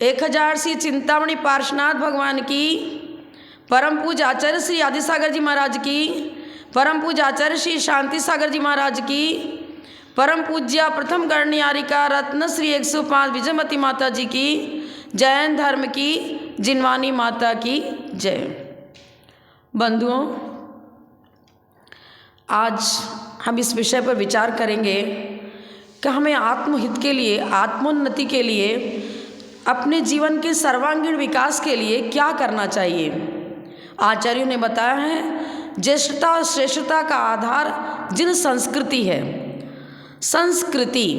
1000 श्री चिंतामणि पार्श्वनाथ भगवान की, परम पूज्य आचार्य श्री आदिसागर जी महाराज की, परम पूज्य आचार्य श्री शांति सागर जी महाराज की, परम पूज्य प्रथम गणनियारिका रत्न श्री 105 विजयमती माता जी की, जैन धर्म की जिनवानी माता की जय। बंधुओं, आज हम इस विषय पर विचार करेंगे कि हमें आत्महित के लिए, आत्मोन्नति के लिए, अपने जीवन के सर्वांगीण विकास के लिए क्या करना चाहिए। आचार्यों ने बताया है ज्येष्ठता और श्रेष्ठता का आधार जिन संस्कृति है। संस्कृति,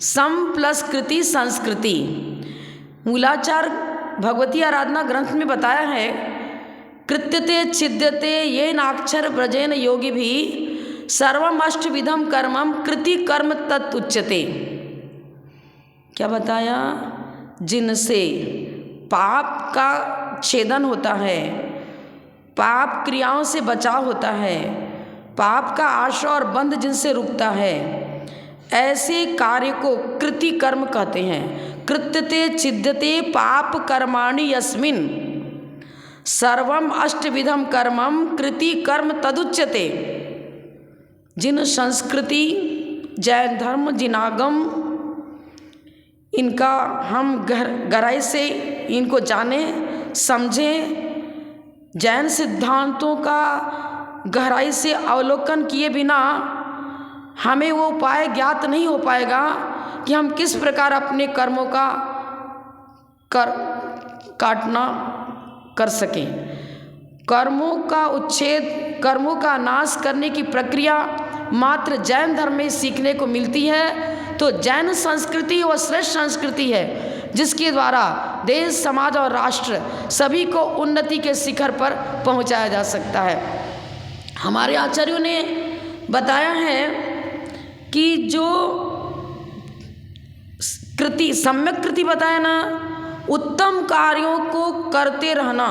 सम प्लस कृति संस्कृति। मूलाचार भगवती आराधना ग्रंथ में बताया है कृत्यते छिद्यते ये नाक्षर व्रजेन योगी भी सर्वम अष्टविधम कर्मम कृति कर्म तत्उच्यते। क्या बताया? जिनसे पाप का छेदन होता है, पाप क्रियाओं से बचाव होता है, पाप का आश्रय और बंध जिनसे रुकता है, ऐसे कार्य को कृति कर्म कहते हैं। कृत्यते छिद्यते पाप कर्माणि यस्मिन् सर्वम अष्टविधम कर्मम कृति कर्म तदुच्यते। जिन संस्कृति, जैन धर्म, जिन आगम, इनका हम गहराई से इनको जाने समझें, जैन सिद्धांतों का गहराई से अवलोकन किए बिना हमें वो उपाय ज्ञात नहीं हो पाएगा कि हम किस प्रकार अपने कर्मों का काटना कर सकें। कर्मों का उच्छेद, कर्मों का नाश करने की प्रक्रिया मात्र जैन धर्म में सीखने को मिलती है। तो जैन संस्कृति वह श्रेष्ठ संस्कृति है जिसके द्वारा देश, समाज और राष्ट्र सभी को उन्नति के शिखर पर पहुंचाया जा सकता है। हमारे आचार्यों ने बताया है कि जो कृति, सम्यक कृति बताया ना, उत्तम कार्यों को करते रहना,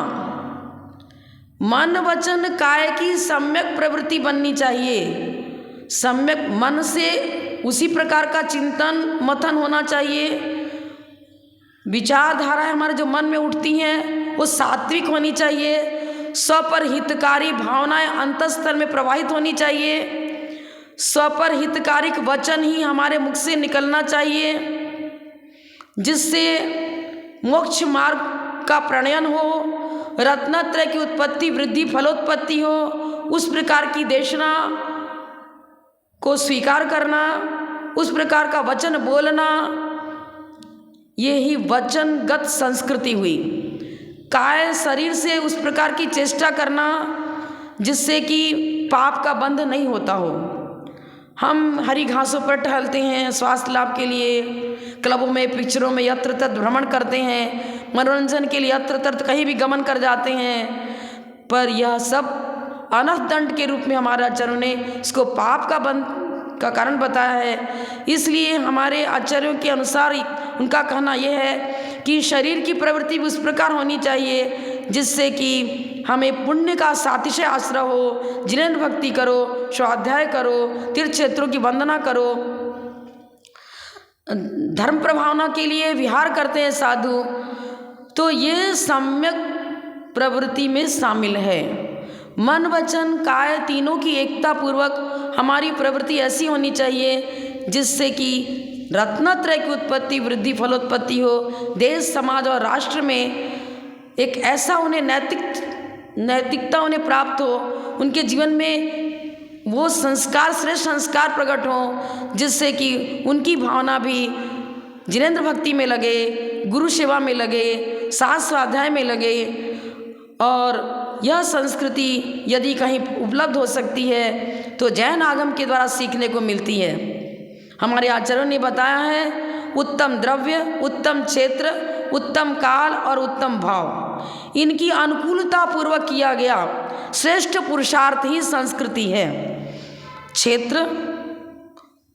मन वचन काय की सम्यक प्रवृत्ति बननी चाहिए। सम्यक मन से उसी प्रकार का चिंतन मंथन होना चाहिए। विचारधाराएं हमारे जो मन में उठती हैं वो सात्विक होनी चाहिए। स्व पर हितकारी भावनाएं अंतःस्तर में प्रवाहित होनी चाहिए। स्व पर हितकारिक वचन ही हमारे मुख से निकलना चाहिए, जिससे मोक्ष मार्ग का प्रणयन हो, रत्नत्रय की उत्पत्ति, वृद्धि, फलोत्पत्ति हो। उस प्रकार की देशना को स्वीकार करना, उस प्रकार का वचन बोलना, ये ही वचनगत संस्कृति हुई। काय शरीर से उस प्रकार की चेष्टा करना जिससे कि पाप का बंध नहीं होता हो। हम हरी घासों पर टहलते हैं स्वास्थ्य लाभ के लिए, क्लबों में, पिक्चरों में यत्र तत्र भ्रमण करते हैं, मनोरंजन के लिए यत्र तत्र कहीं भी गमन कर जाते हैं, पर यह सब अनर्थ दंड के रूप में हमारे आचार्यों ने इसको पाप का बंध का कारण बताया है। इसलिए हमारे आचार्यों के अनुसार उनका कहना यह है कि शरीर की प्रवृत्ति भी उस प्रकार होनी चाहिए जिससे कि हमें पुण्य का सातिशय आश्रय हो। जिनेन्द्र भक्ति करो, स्वाध्याय करो, तीर्थ क्षेत्रों की वंदना करो, धर्म प्रभावना के लिए विहार करते हैं साधु, तो ये सम्यक प्रवृत्ति में शामिल है। मन वचन काय तीनों की एकता पूर्वक हमारी प्रवृत्ति ऐसी होनी चाहिए जिससे कि रत्नत्रय की उत्पत्ति, वृद्धि, फलोत्पत्ति हो। देश, समाज और राष्ट्र में एक ऐसा उन्हें नैतिकता उन्हें प्राप्त हो, उनके जीवन में वो संस्कार, श्रेष्ठ संस्कार प्रकट हो जिससे कि उनकी भावना भी जिनेन्द्र भक्ति में लगे, गुरु सेवा में लगे, शास्त्र स्वाध्याय में लगे। और यह संस्कृति यदि कहीं उपलब्ध हो सकती है तो जैन आगम के द्वारा सीखने को मिलती है। हमारे आचार्यों ने बताया है उत्तम द्रव्य, उत्तम क्षेत्र, उत्तम काल और उत्तम भाव, इनकी अनुकूलता पूर्वक किया गया श्रेष्ठ पुरुषार्थ ही संस्कृति है। क्षेत्र,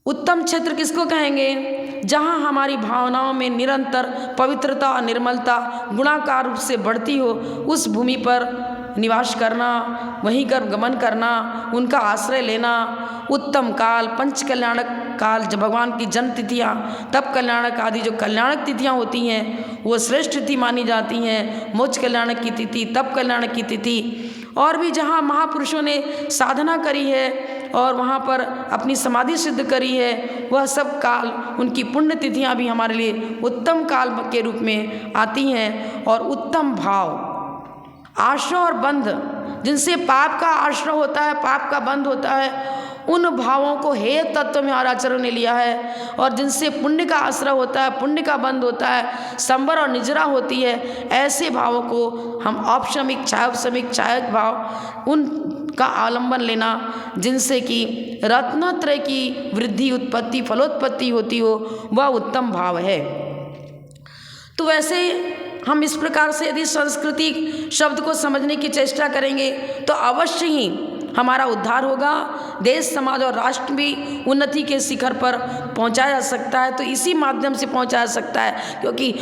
उत्तम क्षेत्र किसको कहेंगे? जहाँ हमारी भावनाओं में निरंतर पवित्रता और निर्मलता गुणाकार रूप से बढ़ती हो, उस भूमि पर निवास करना, वहीं कर गमन करना, उनका आश्रय लेना, उत्तम काल, पंच कल्याणक काल, जब भगवान की जन्म तिथियाँ, तब कल्याणक आदि जो कल्याणक तिथियाँ होती हैं वो श्रेष्ठ तिथि मानी जाती हैं। मोक्ष कल्याणक की तिथि, तब कल्याणक की तिथि, और भी जहाँ महापुरुषों ने साधना करी है और वहाँ पर अपनी समाधि सिद्ध करी है, वह सब काल, उनकी पुण्य तिथियाँ भी हमारे लिए उत्तम काल के रूप में आती हैं। और उत्तम भाव, आश्रय और बंध, जिनसे पाप का आश्रय होता है, पाप का बंध होता है, उन भावों को हे तत्व में आचार्यों ने लिया है। और जिनसे पुण्य का आश्रय होता है, पुण्य का बंध होता है, संवर और निजरा होती है, ऐसे भावों को हम औपशमिक, छायोपशमिक, छायक भाव, उनका आलंबन लेना, जिनसे कि रत्नत्रय की वृद्धि, उत्पत्ति, फलोत्पत्ति होती हो, वह उत्तम भाव है। तो वैसे हम इस प्रकार से यदि संस्कृति शब्द को समझने की चेष्टा करेंगे तो अवश्य ही हमारा उद्धार होगा, देश, समाज और राष्ट्र भी उन्नति के शिखर पर पहुंचाया जा सकता है। तो इसी माध्यम से पहुंचाया जा सकता है, क्योंकि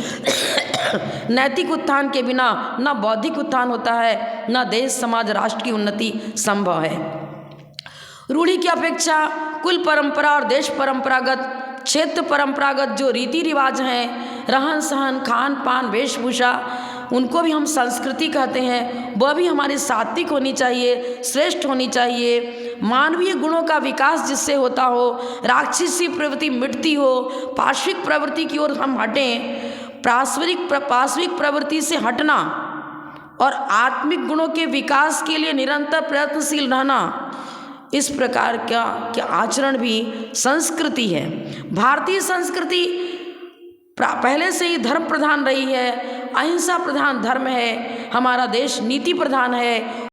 नैतिक उत्थान के बिना न बौद्धिक उत्थान होता है, न देश, समाज, राष्ट्र की उन्नति संभव है। रूढ़ी की अपेक्षा कुल परंपरा और देश परंपरागत, क्षेत्र परंपरागत जो रीति रिवाज हैं, रहन सहन, खान पान, वेशभूषा, उनको भी हम संस्कृति कहते हैं। वह भी हमारी सात्विक होनी चाहिए, श्रेष्ठ होनी चाहिए, मानवीय गुणों का विकास जिससे होता हो, राक्षसी प्रवृत्ति मिटती हो, पार्श्विक प्रवृत्ति की ओर हम हटें, पार्श्विक प्रवृत्ति से हटना और आत्मिक गुणों के विकास के लिए निरंतर प्रयत्नशील रहना, इस प्रकार का आचरण भी संस्कृति है। भारतीय संस्कृति पहले से ही धर्म प्रधान रही है, अहिंसा प्रधान धर्म है, हमारा देश नीति प्रधान है।